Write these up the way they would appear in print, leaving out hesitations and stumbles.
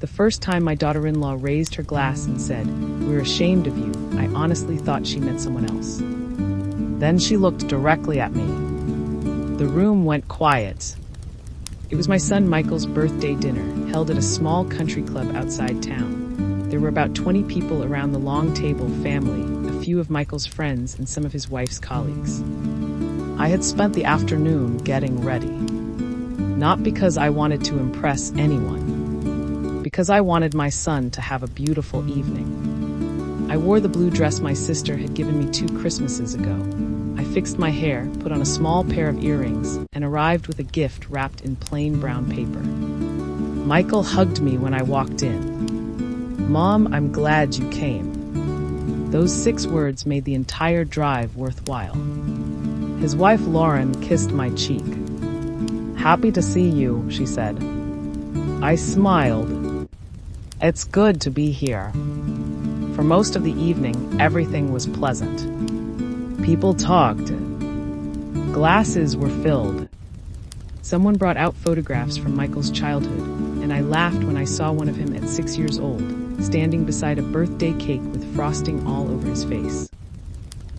The first time my daughter-in-law raised her glass and said, "We're ashamed of you," I honestly thought she meant someone else. Then she looked directly at me. The room went quiet. It was my son Michael's birthday dinner, held at a small country club outside town. There were about 20 people around the long table, family, a few of Michael's friends, and some of his wife's colleagues. I had spent the afternoon getting ready. Not because I wanted to impress anyone, because I wanted my son to have a beautiful evening. I wore the blue dress my sister had given me 2 Christmases ago. I fixed my hair, put on a small pair of earrings, and arrived with a gift wrapped in plain brown paper. Michael hugged me when I walked in. "Mom, I'm glad you came." Those 6 words made the entire drive worthwhile. His wife Lauren kissed my cheek. "Happy to see you," she said. I smiled. "It's good to be here." For most of the evening, everything was pleasant. People talked. Glasses were filled. Someone brought out photographs from Michael's childhood, and I laughed when I saw one of him at 6 years old, standing beside a birthday cake with frosting all over his face.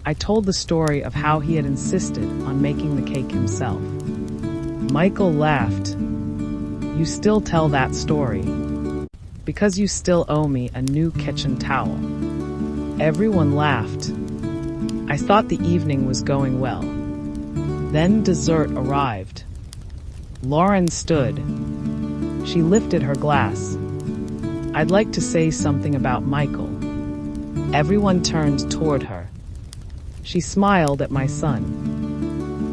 I told the story of how he had insisted on making the cake himself. Michael laughed. "You still tell that story? Because you still owe me a new kitchen towel." Everyone laughed. I thought the evening was going well. Then dessert arrived. Lauren stood. She lifted her glass. "I'd like to say something about Michael." Everyone turned toward her. She smiled at my son.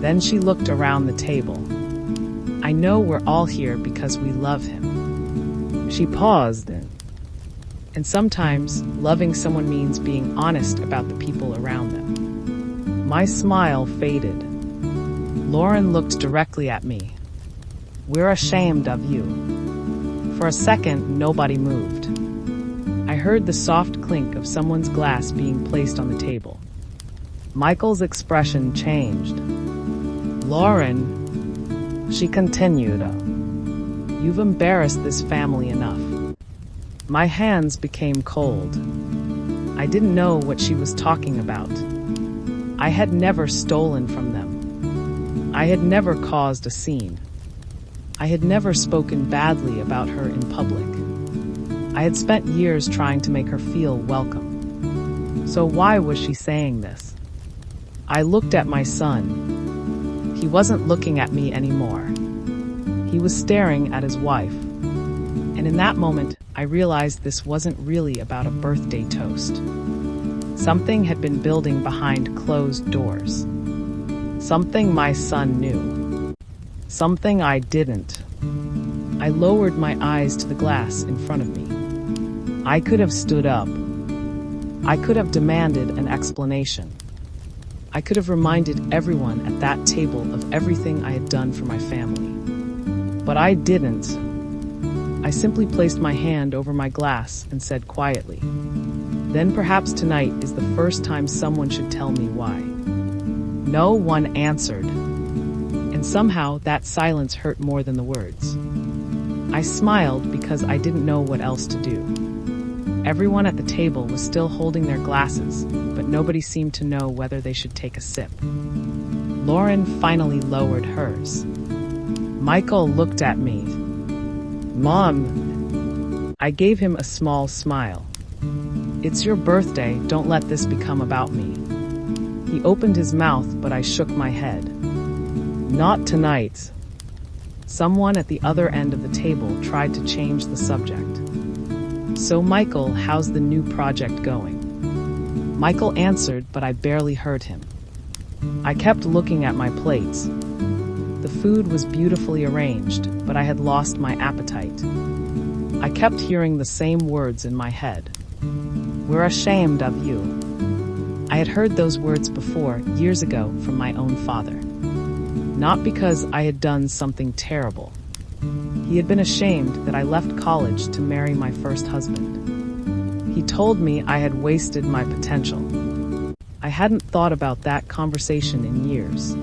Then she looked around the table. "I know we're all here because we love him." She paused. And sometimes, loving someone means being honest about the people around them. My smile faded. Lauren looked directly at me. "We're ashamed of you." For a second, nobody moved. I heard the soft clink of someone's glass being placed on the table. Michael's expression changed. "Lauren," she continued, "you've embarrassed this family enough." My hands became cold. I didn't know what she was talking about. I had never stolen from them. I had never caused a scene. I had never spoken badly about her in public. I had spent years trying to make her feel welcome. So why was she saying this? I looked at my son. He wasn't looking at me anymore. He was staring at his wife. And in that moment, I realized this wasn't really about a birthday toast. Something had been building behind closed doors. Something my son knew. Something I didn't. I lowered my eyes to the glass in front of me. I could have stood up. I could have demanded an explanation. I could have reminded everyone at that table of everything I had done for my family. But I didn't. I simply placed my hand over my glass and said quietly, "Then perhaps tonight is the first time someone should tell me why." No one answered. And somehow that silence hurt more than the words. I smiled because I didn't know what else to do. Everyone at the table was still holding their glasses, but nobody seemed to know whether they should take a sip. Lauren finally lowered hers. Michael looked at me. "Mom," I gave him a small smile. "It's your birthday, don't let this become about me." He opened his mouth, but I shook my head. "Not tonight." Someone at the other end of the table tried to change the subject. "So Michael, how's the new project going?" Michael answered, but I barely heard him. I kept looking at my plates. The food was beautifully arranged, but I had lost my appetite. I kept hearing the same words in my head. "We're ashamed of you." I had heard those words before, years ago, from my own father. Not because I had done something terrible. He had been ashamed that I left college to marry my first husband. He told me I had wasted my potential. I hadn't thought about that conversation in years.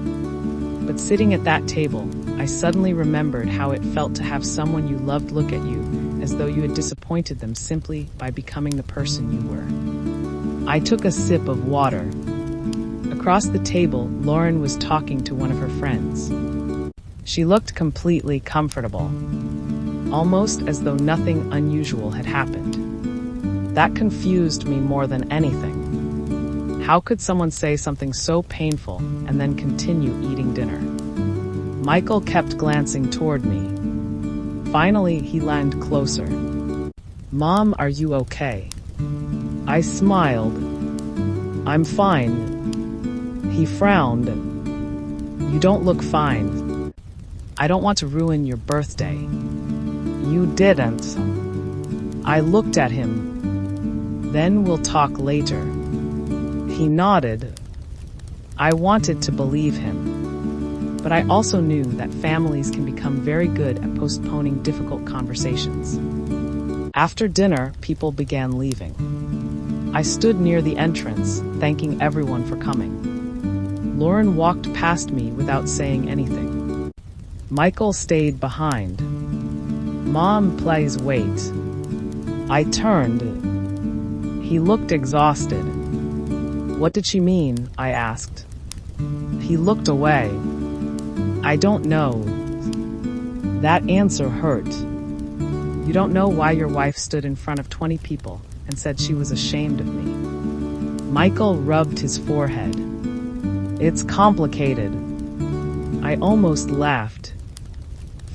But sitting at that table, I suddenly remembered how it felt to have someone you loved look at you as though you had disappointed them simply by becoming the person you were. I took a sip of water. Across the table, Lauren was talking to one of her friends. She looked completely comfortable, almost as though nothing unusual had happened. That confused me more than anything. How could someone say something so painful and then continue eating dinner? Michael kept glancing toward me. Finally, he leaned closer. "Mom, are you okay?" I smiled. "I'm fine." He frowned. "You don't look fine. I don't want to ruin your birthday." "You didn't." I looked at him. "Then we'll talk later." He nodded. I wanted to believe him, but I also knew that families can become very good at postponing difficult conversations. After dinner, people began leaving. I stood near the entrance, thanking everyone for coming. Lauren walked past me without saying anything. Michael stayed behind. "Mom, please wait." I turned. He looked exhausted. "What did she mean?" I asked. He looked away. "I don't know." That answer hurt. "You don't know why your wife stood in front of 20 people and said she was ashamed of me." Michael rubbed his forehead. "It's complicated." I almost laughed.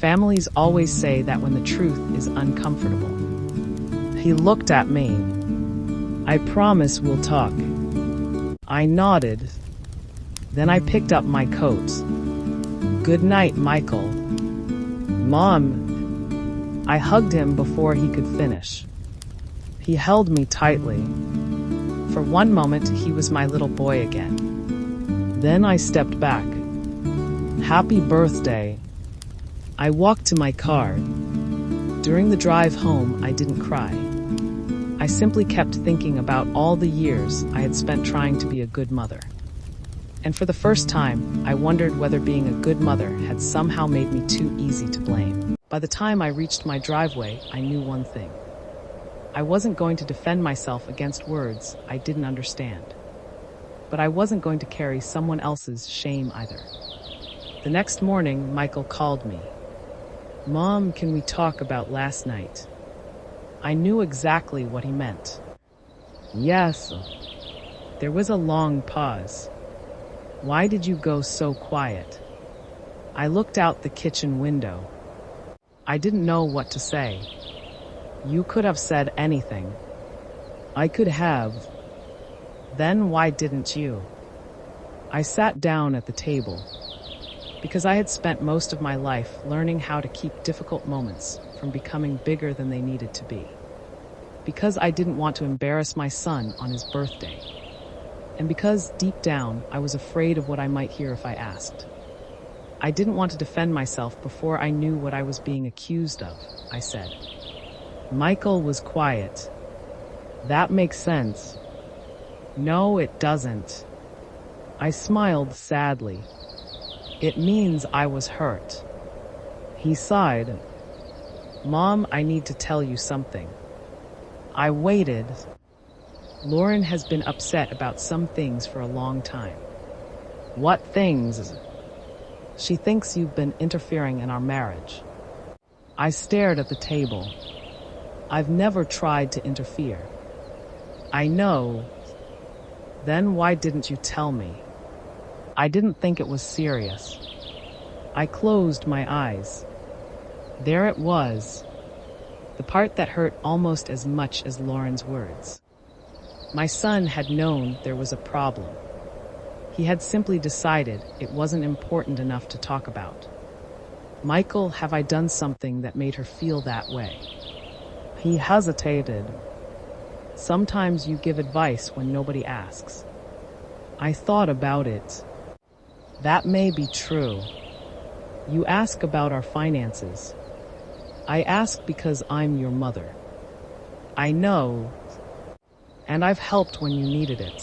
Families always say that when the truth is uncomfortable. He looked at me. "I promise we'll talk." I nodded. Then I picked up my coat. "Good night, Michael." "Mom." I hugged him before he could finish. He held me tightly. For one moment, he was my little boy again. Then I stepped back. "Happy birthday." I walked to my car. During the drive home, I didn't cry. I simply kept thinking about all the years I had spent trying to be a good mother. And for the first time, I wondered whether being a good mother had somehow made me too easy to blame. By the time I reached my driveway, I knew one thing. I wasn't going to defend myself against words I didn't understand. But I wasn't going to carry someone else's shame either. The next morning, Michael called me. "Mom, can we talk about last night?" I knew exactly what he meant. "Yes." There was a long pause. "Why did you go so quiet?" I looked out the kitchen window. I didn't know what to say. "You could have said anything." "I could have." "Then why didn't you?" I sat down at the table. Because I had spent most of my life learning how to keep difficult moments from becoming bigger than they needed to be. Because I didn't want to embarrass my son on his birthday. And because, deep down, I was afraid of what I might hear if I asked. I didn't want to defend myself before I knew what I was being accused of, I said. Michael was quiet. "That makes sense." "No, it doesn't." I smiled sadly. "It means I was hurt." He sighed. "Mom, I need to tell you something." I waited. Lauren has been upset about some things for a long time. "What things?" "She thinks you've been interfering in our marriage." I stared at the table. "I've never tried to interfere." "I know." "Then why didn't you tell me?" I didn't think it was serious. I closed my eyes. There it was. The part that hurt almost as much as Lauren's words. My son had known there was a problem. He had simply decided it wasn't important enough to talk about. "Michael, have I done something that made her feel that way?" He hesitated. "Sometimes you give advice when nobody asks." I thought about it. "That may be true. You ask about our finances. I ask because I'm your mother." "I know. And I've helped when you needed it."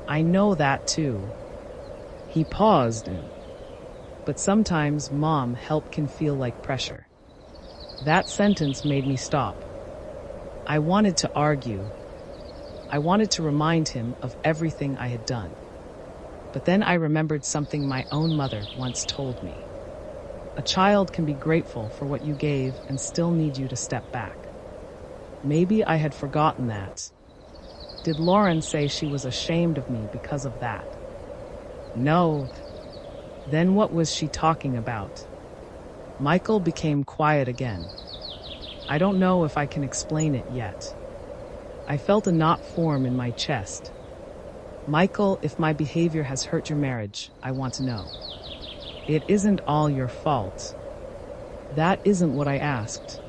"I know that too." He paused. "But sometimes, Mom, help can feel like pressure." That sentence made me stop. I wanted to argue. I wanted to remind him of everything I had done. But then I remembered something my own mother once told me. A child can be grateful for what you gave and still need you to step back. Maybe I had forgotten that. Did Lauren say she was ashamed of me because of that? No. Then what was she talking about? Michael became quiet again. I don't know if I can explain it yet. I felt a knot form in my chest. Michael, if my behavior has hurt your marriage, I want to know. It isn't all your fault. That isn't what I asked.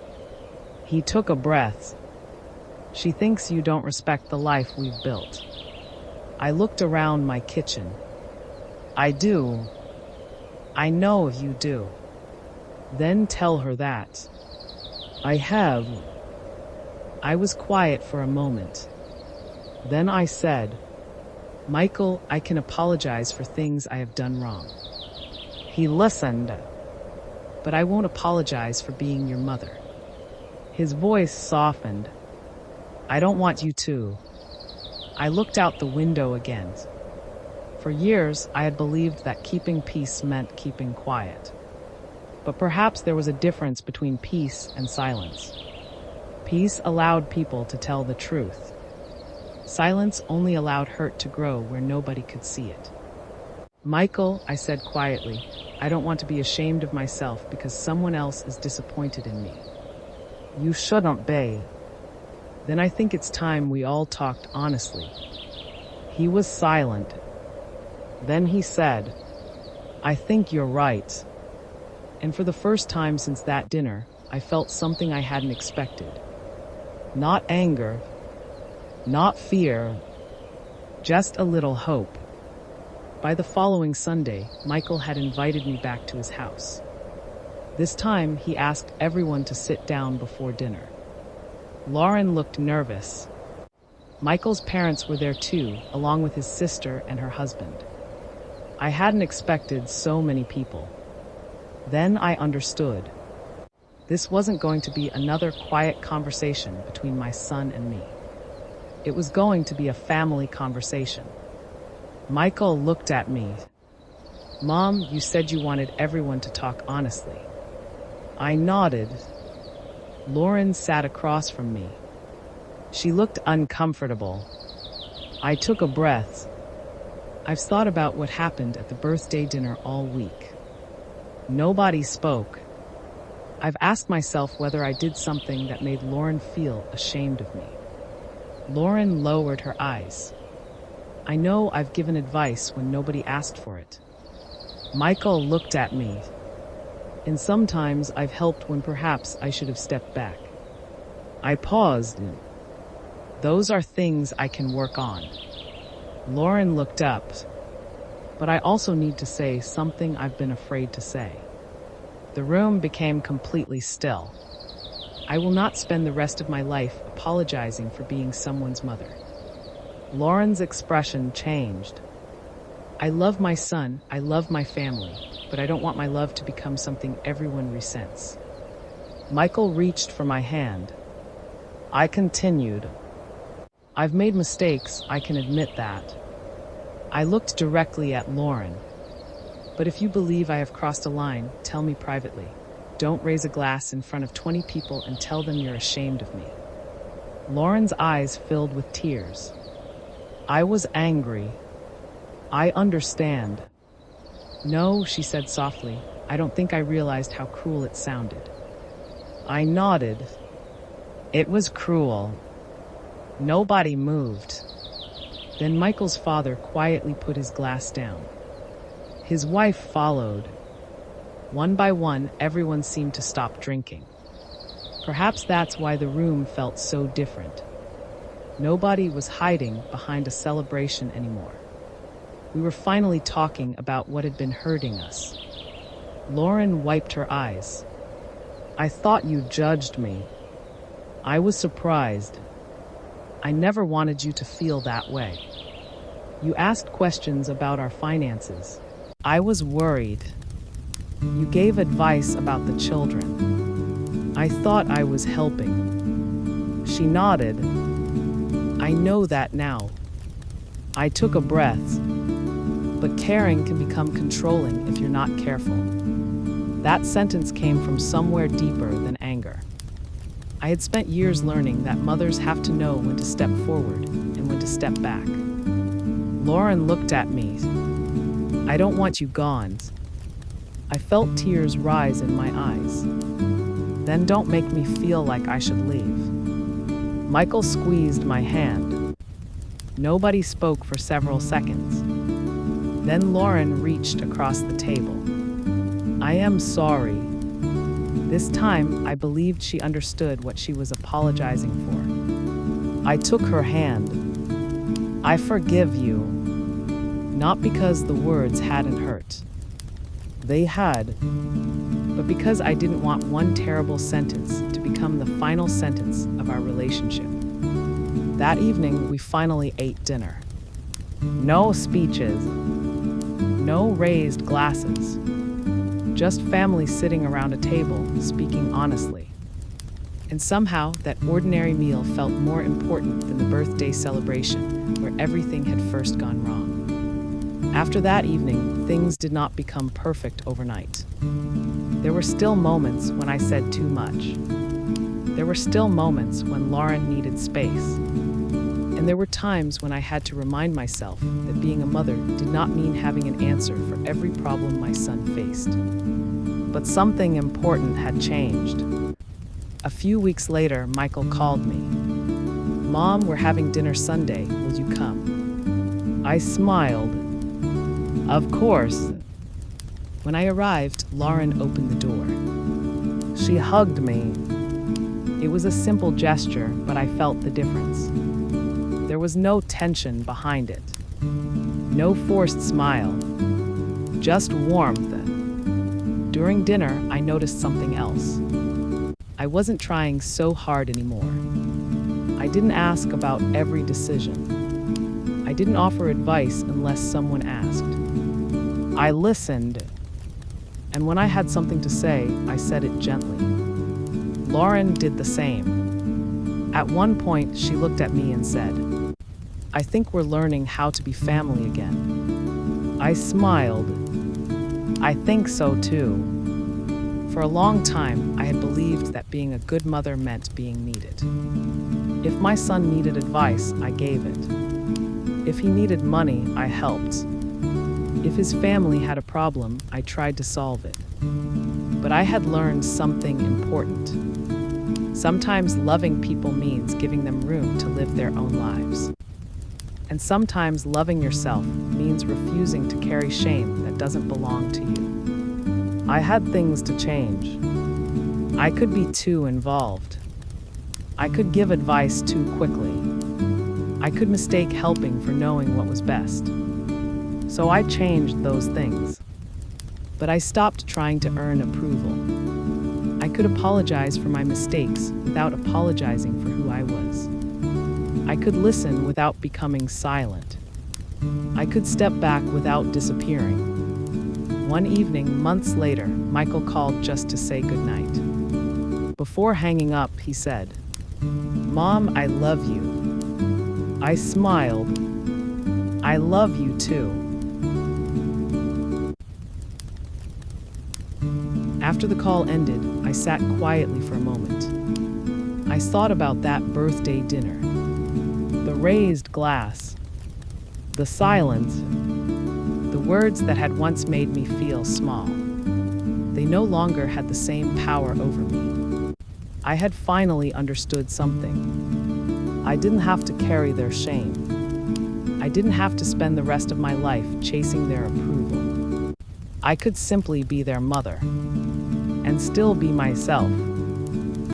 He took a breath. She thinks you don't respect the life we've built. I looked around my kitchen. I do. I know you do. Then tell her that. I have. I was quiet for a moment. Then I said, Michael, I can apologize for things I have done wrong. He listened. But I won't apologize for being your mother. His voice softened. I don't want you to. I looked out the window again. For years, I had believed that keeping peace meant keeping quiet. But perhaps there was a difference between peace and silence. Peace allowed people to tell the truth. Silence only allowed hurt to grow where nobody could see it. Michael, I said quietly, I don't want to be ashamed of myself because someone else is disappointed in me. You shouldn't be. Then I think it's time we all talked honestly. He was silent. Then he said, I think you're right. And for the first time since that dinner, I felt something I hadn't expected. Not anger, not fear, just a little hope. By the following Sunday, Michael had invited me back to his house. This time, he asked everyone to sit down before dinner. Lauren looked nervous. Michael's parents were there too, along with his sister and her husband. I hadn't expected so many people. Then I understood. This wasn't going to be another quiet conversation between my son and me. It was going to be a family conversation. Michael looked at me. Mom, you said you wanted everyone to talk honestly. I nodded. Lauren sat across from me. She looked uncomfortable. I took a breath. I've thought about what happened at the birthday dinner all week. Nobody spoke. I've asked myself whether I did something that made Lauren feel ashamed of me. Lauren lowered her eyes. I know I've given advice when nobody asked for it. Michael looked at me. And sometimes I've helped when perhaps I should have stepped back. I paused. Those are things I can work on. Lauren looked up. But I also need to say something I've been afraid to say. The room became completely still. I will not spend the rest of my life apologizing for being someone's mother. Lauren's expression changed. I love my son, I love my family, but I don't want my love to become something everyone resents. Michael reached for my hand. I continued. I've made mistakes, I can admit that. I looked directly at Lauren. But if you believe I have crossed a line, tell me privately. Don't raise a glass in front of 20 people and tell them you're ashamed of me. Lauren's eyes filled with tears. I was angry. I understand. No, she said softly. I don't think I realized how cruel it sounded. I nodded. It was cruel. Nobody moved. Then Michael's father quietly put his glass down. His wife followed. One by one, everyone seemed to stop drinking. Perhaps that's why the room felt so different. Nobody was hiding behind a celebration anymore. We were finally talking about what had been hurting us. Lauren wiped her eyes. I thought you judged me. I was surprised. I never wanted you to feel that way. You asked questions about our finances. I was worried. You gave advice about the children. I thought I was helping. She nodded. I know that now. I took a breath. But caring can become controlling if you're not careful. That sentence came from somewhere deeper than anger. I had spent years learning that mothers have to know when to step forward and when to step back. Lauren looked at me. I don't want you gone. I felt tears rise in my eyes. Then don't make me feel like I should leave. Michael squeezed my hand. Nobody spoke for several seconds. Then Lauren reached across the table. I am sorry. This time, I believed she understood what she was apologizing for. I took her hand. I forgive you. Not because the words hadn't hurt. They had. But because I didn't want one terrible sentence to become the final sentence of our relationship. That evening, we finally ate dinner. No speeches. No raised glasses. Just family sitting around a table, speaking honestly. And somehow, that ordinary meal felt more important than the birthday celebration, where everything had first gone wrong. After that evening, things did not become perfect overnight. There were still moments when I said too much. There were still moments when Lauren needed space. And there were times when I had to remind myself that being a mother did not mean having an answer for every problem my son faced. But something important had changed. A few weeks later, Michael called me. Mom, we're having dinner Sunday. Will you come? I smiled. Of course. When I arrived, Lauren opened the door. She hugged me. It was a simple gesture, but I felt the difference. There was no tension behind it. No forced smile. Just warmth. During dinner, I noticed something else. I wasn't trying so hard anymore. I didn't ask about every decision. I didn't offer advice unless someone asked. I listened. And when I had something to say, I said it gently. Lauren did the same. At one point, she looked at me and said, I think we're learning how to be family again. I smiled. I think so too. For a long time, I had believed that being a good mother meant being needed. If my son needed advice, I gave it. If he needed money, I helped. If his family had a problem, I tried to solve it. But I had learned something important. Sometimes loving people means giving them room to live their own lives. And sometimes loving yourself means refusing to carry shame that doesn't belong to you. I had things to change. I could be too involved. I could give advice too quickly. I could mistake helping for knowing what was best. So I changed those things. But I stopped trying to earn approval. I could apologize for my mistakes without apologizing for who I was. I could listen without becoming silent. I could step back without disappearing. One evening, months later, Michael called just to say goodnight. Before hanging up, he said, Mom, I love you. I smiled. I love you too. After the call ended, I sat quietly for a moment. I thought about that birthday dinner. The raised glass. The silence. The words that had once made me feel small. They no longer had the same power over me. I had finally understood something. I didn't have to carry their shame. I didn't have to spend the rest of my life chasing their approval. I could simply be their mother and still be myself.